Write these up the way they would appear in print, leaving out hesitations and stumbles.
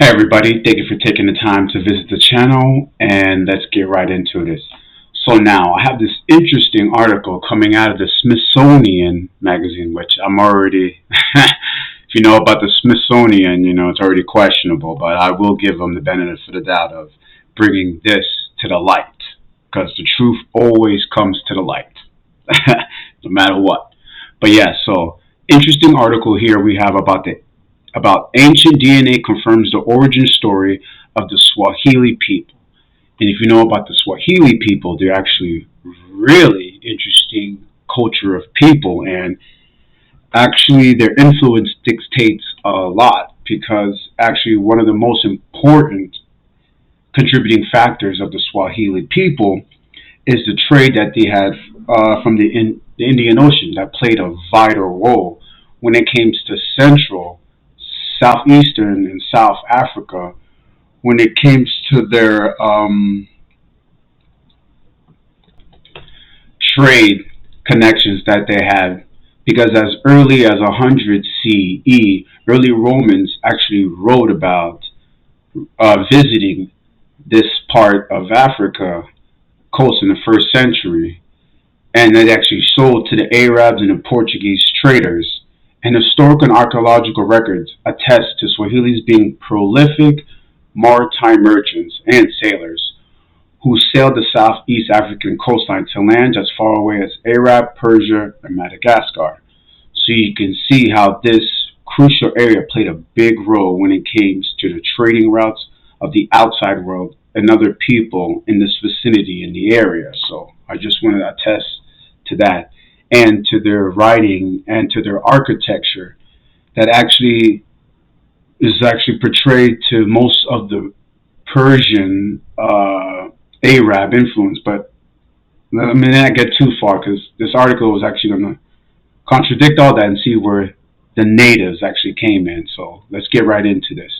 Hey everybody, thank you for taking the time to visit the channel and let's get right into this. So now I have this interesting article coming out of the Smithsonian magazine, which I'm already, if you know about the Smithsonian, you know it's already questionable, but I will give them the benefit of the doubt of bringing this to the light because the truth always comes to the light, no matter what. But yeah, so interesting article here we have about ancient DNA confirms the origin story of the Swahili people. And if you know about the Swahili people, they're actually really interesting culture of people, and actually their influence dictates a lot because actually one of the most important contributing factors of the Swahili people is the trade that they had from the Indian Ocean that played a vital role when it came to Central, Southeastern, and South Africa when it came to their trade connections that they had. Because as early as 100 CE, early Romans actually wrote about visiting this part of Africa coast in the first century, and it actually sold to the Arabs and the Portuguese traders. And historical and archaeological records attest to Swahilis being prolific maritime merchants and sailors who sailed the southeast African coastline to lands as far away as Arab, Persia, and Madagascar. So you can see how this crucial area played a big role when it came to the trading routes of the outside world and other people in this vicinity in the area. So I just wanted to attest to that and to their writing and to their architecture that actually is actually portrayed to most of the Persian Arab influence. But I mean, not get too far because this article was actually going to contradict all that and see where the natives actually came in. So let's get right into this.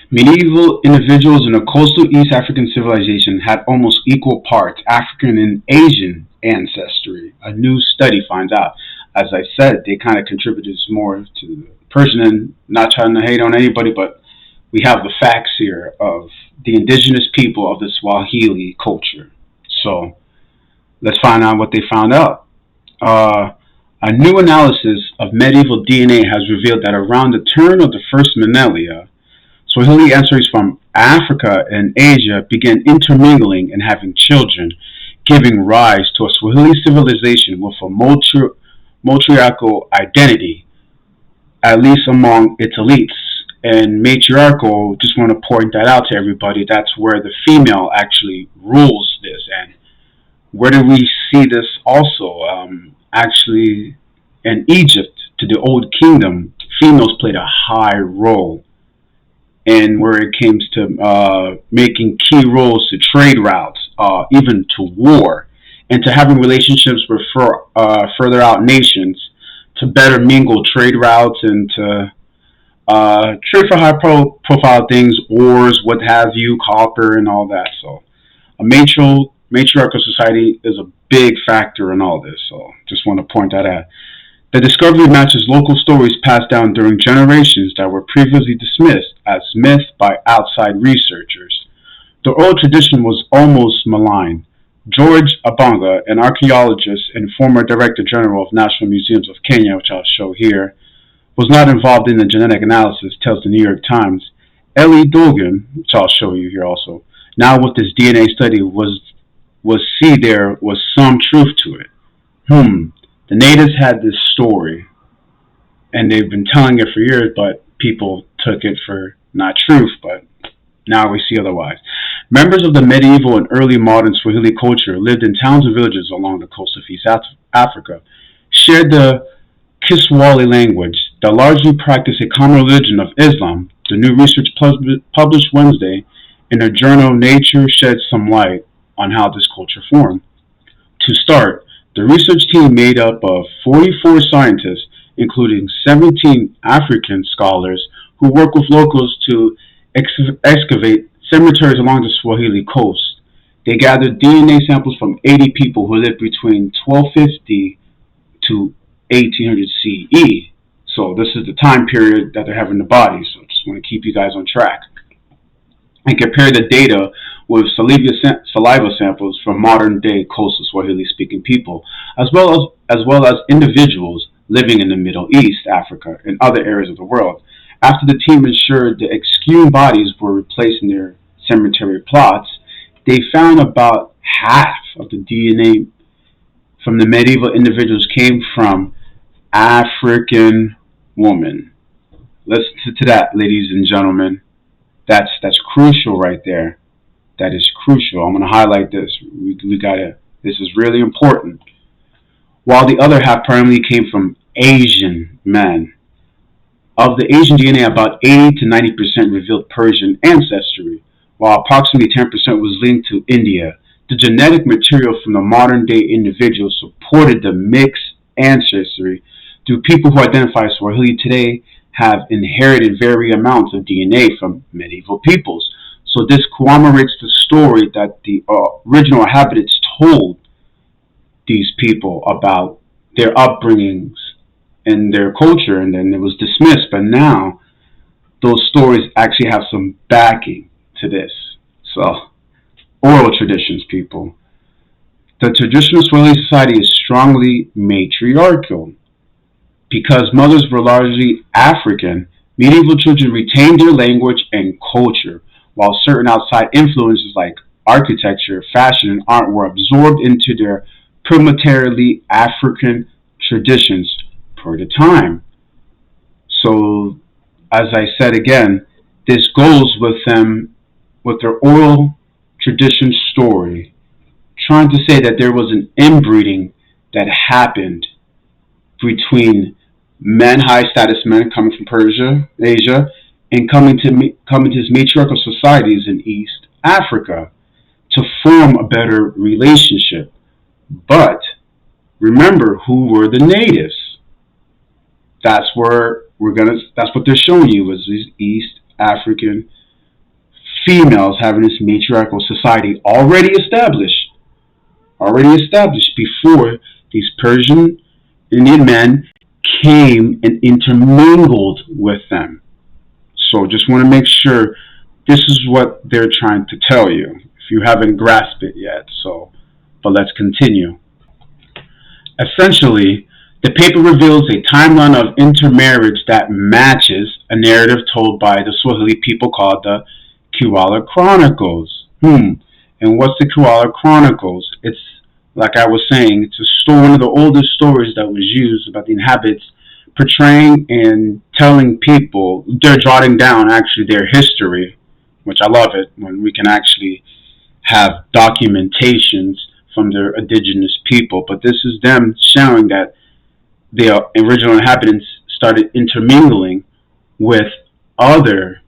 Medieval individuals in a coastal East African civilization had almost equal parts African and Asian ancestry. A new study finds out. As I said, they kind of contributed more to Persian, and not trying to hate on anybody, but we have the facts here of the indigenous people of the Swahili culture. So let's find out what they found out. A new analysis of medieval DNA has revealed that around the turn of the first millennia, Swahili ancestors from Africa and Asia began intermingling and having children, giving rise to a Swahili civilization with a multiracial identity, at least among its elites. And matriarchal, just want to point that out to everybody, that's where the female actually rules this. And where do we see this also? Actually, in Egypt, to the Old Kingdom, females played a high role and where it came to making key roles to trade routes, even to war, and to having relationships with further out nations to better mingle trade routes and to trade for high profile things, ores, what have you, copper, and all that. So a matriarchal society is a big factor in all this. So just want to point that out. The discovery matches local stories passed down during generations that were previously dismissed as myth by outside researchers. The oral tradition was almost malign. George Abanga, an archaeologist and former Director General of National Museums of Kenya, which I'll show here, was not involved in the genetic analysis, tells the New York Times. Ellie Dogan, which I'll show you here also, now with this DNA study was there was some truth to it. The natives had this story, and they've been telling it for years, but people took it for not truth, but now we see otherwise. Members of the medieval and early modern Swahili culture lived in towns and villages along the coast of East Africa, shared the Kiswahili language, that largely practiced a common religion of Islam. The new research published Wednesday in the journal Nature sheds some light on how this culture formed. To start, the research team made up of 44 scientists, including 17 African scholars, who work with locals to excavate cemeteries along the Swahili coast. They gathered DNA samples from 80 people who lived between 1250 to 1800 CE. So this is the time period that they're having the bodies. So just want to keep you guys on track. And compare the data with saliva samples from modern-day coastal Swahili-speaking people, as well as individuals living in the Middle East, Africa, and other areas of the world. After the team ensured the exhumed bodies were replaced in their cemetery plots, they found about half of the DNA from the medieval individuals came from African women. Listen to that, ladies and gentlemen. That's crucial right there. That is crucial. I'm going to highlight this. We gotta. This is really important. While the other half primarily came from Asian men. Of the Asian DNA, about 80 to 90% revealed Persian ancestry, while approximately 10% was linked to India. The genetic material from the modern-day individuals supported the mixed ancestry. Do people who identify as Swahili today have inherited varying amounts of DNA from medieval peoples? So this corroborates the story that the original inhabitants told these people about their upbringings and their culture, and then it was dismissed. But now those stories actually have some backing to this. So, oral traditions, people. The traditional Swahili society is strongly matriarchal. Because mothers were largely African, medieval children retained their language and culture, while certain outside influences like architecture, fashion, and art were absorbed into their primitarily African traditions per the time. So, as I said again, this goes with them, with their oral tradition story, trying to say that there was an inbreeding that happened between men, high status men coming from Persia, Asia, and coming to these matriarchal societies in East Africa to form a better relationship. But remember, who were the natives? That's what they're showing you, was these East African females having this matriarchal society already established before these Persian Indian men came and intermingled with them. So just want to make sure this is what they're trying to tell you, if you haven't grasped it yet. But let's continue. Essentially, the paper reveals a timeline of intermarriage that matches a narrative told by the Swahili people called the Kiwala Chronicles. And what's the Kiwala Chronicles? It's, like I was saying, it's one of the oldest stories that was used about the inhabitants, portraying and telling people, they're jotting down actually their history, which I love it when we can actually have documentations from their indigenous people. But this is them showing that the original inhabitants started intermingling with other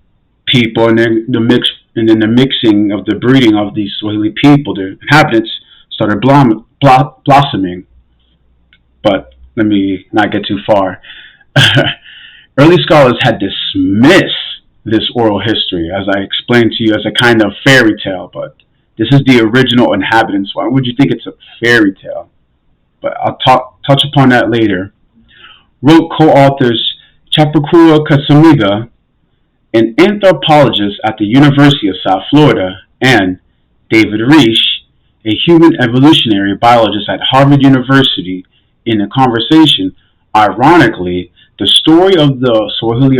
people, and then the mixing of the breeding of these Swahili people, the inhabitants, started blossoming. But let me not get too far. Early scholars had dismissed this oral history, as I explained to you, as a kind of fairy tale, but this is the original inhabitants. Why would you think it's a fairy tale? But I'll touch upon that later. Wrote co-authors Chapakua Kasamiga, an anthropologist at the University of South Florida, and David Reish, a human evolutionary biologist at Harvard University, in a conversation. Ironically, the story of the Swahili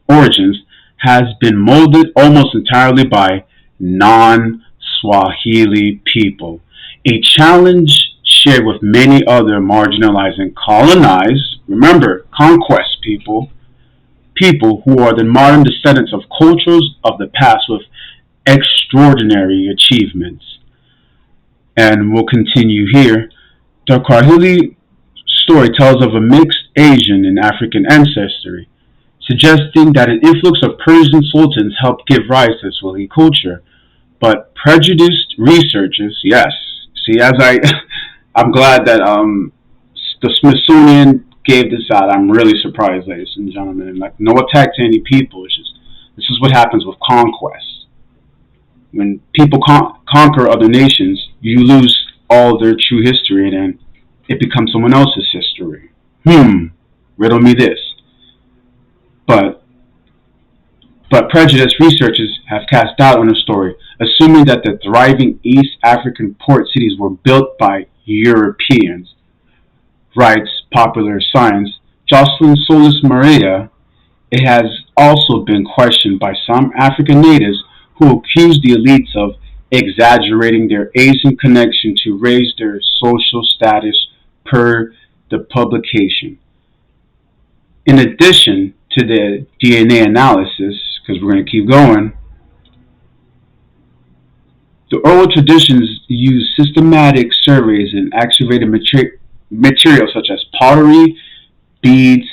origins has been molded almost entirely by non-Swahili people, a challenge shared with many other marginalized and colonized, remember, conquest people who are the modern descendants of cultures of the past with extraordinary achievements. And we'll continue here. The Swahili story tells of a mixed Asian and African ancestry, suggesting that an influx of Persian sultans helped give rise to Swahili culture. But prejudiced researchers, yes, see, I'm glad that the Smithsonian gave this out. I'm really surprised, ladies and gentlemen. And like, no attack to any people. It's just, this is what happens with conquest. When people conquer other nations, you lose all their true history, and then it becomes someone else's history. Riddle me this. But But prejudiced researchers have cast doubt on the story, assuming that the thriving East African port cities were built by Europeans, writes Popular Science. Jocelyn Solis Mareda. It has also been questioned by some African natives who accuse the elites of exaggerating their Asian connection to raise their social status per the publication. In addition to the DNA analysis, because we're going to keep going, the oral traditions use systematic surveys and excavated materials such as pottery, beads,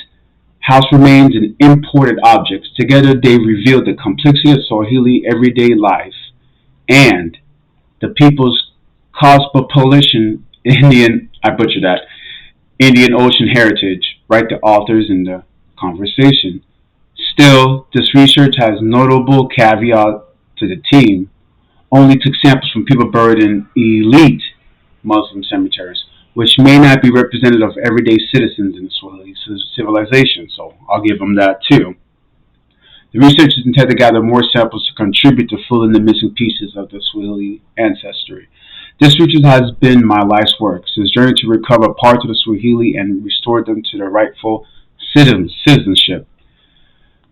house remains, and imported objects. Together, they reveal the complexity of Swahili everyday life and the people's cosmopolitan Indian Ocean heritage, right? The authors in the conversation. Still, this research has notable caveat to the team. Only took samples from people buried in elite Muslim cemeteries, which may not be representative of everyday citizens in the Swahili civilization, so I'll give them that too. The researchers intend to gather more samples to contribute to filling the missing pieces of the Swahili ancestry. This research has been my life's work, since journey to recover parts of the Swahili and restore them to their rightful citizenship.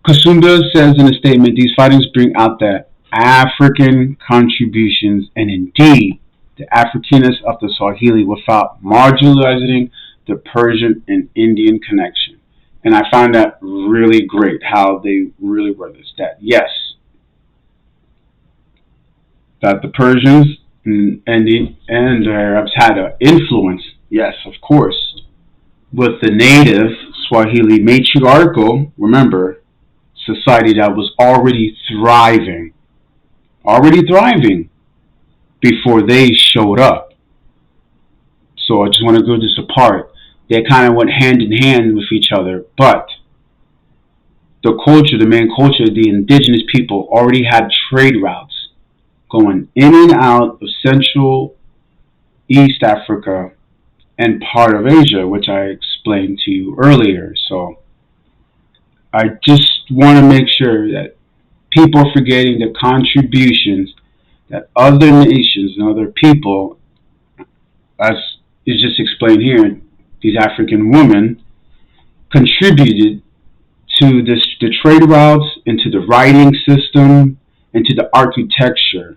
Kasumba says in a statement, these findings bring out the African contributions and indeed the Africanness of the Swahili without marginalizing the Persian and Indian connection. And I found that really great, how they really were this, that yes, that the Persians and the Arabs had an influence, yes, of course, with the native Swahili matriarchal, remember, society that was already thriving before they showed up. So I just want to go this apart. They kind of went hand in hand with each other, but the culture, the main culture, the indigenous people already had trade routes going in and out of Central East Africa and part of Asia, which I explained to you earlier. So I just want to make sure that people are forgetting the contributions that other nations and other people, as is just explained here, these African women contributed to the trade routes, and to the writing system, and to the architecture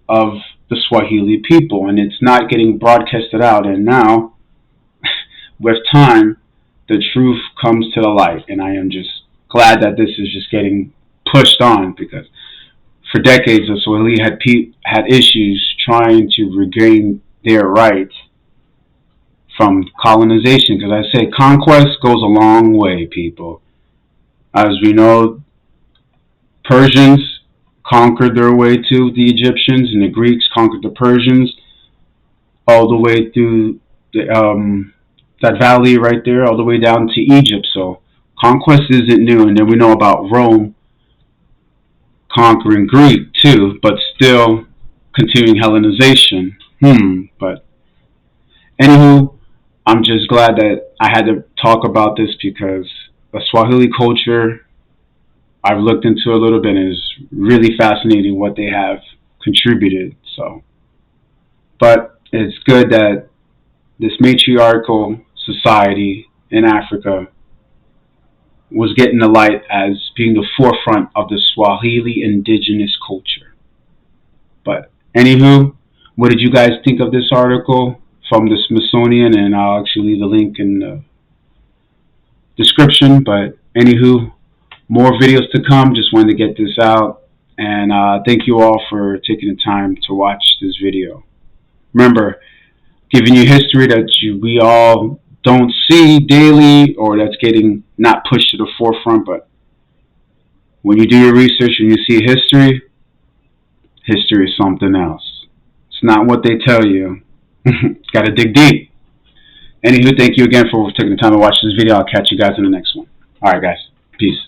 of the Swahili people. And it's not getting broadcasted out. And now, with time, the truth comes to the light. And I am just glad that this is just getting pushed on, because for decades the Swahili had issues trying to regain their rights from colonization. Because I say conquest goes a long way, people. As we know, Persians conquered their way to the Egyptians, and the Greeks conquered the Persians, all the way through that valley right there, all the way down to Egypt. So conquest isn't new. And then we know about Rome conquering Greek too, but still continuing Hellenization. But anywho, I'm just glad that I had to talk about this, because the Swahili culture, I've looked into a little bit, and it's really fascinating what they have contributed. So, but it's good that this matriarchal society in Africa was getting the light as being the forefront of the Swahili indigenous culture. But anywho, what did you guys think of this article from the Smithsonian? And I'll actually leave the link in the description. But anywho, more videos to come. Just wanted to get this out. And thank you all for taking the time to watch this video. Remember, giving you history that we all don't see daily, or that's getting not pushed to the forefront. But when you do your research and you see history is something else. It's not what they tell you. Got to dig deep. Anywho, thank you again for taking the time to watch this video. I'll catch you guys in the next one. Alright guys, peace.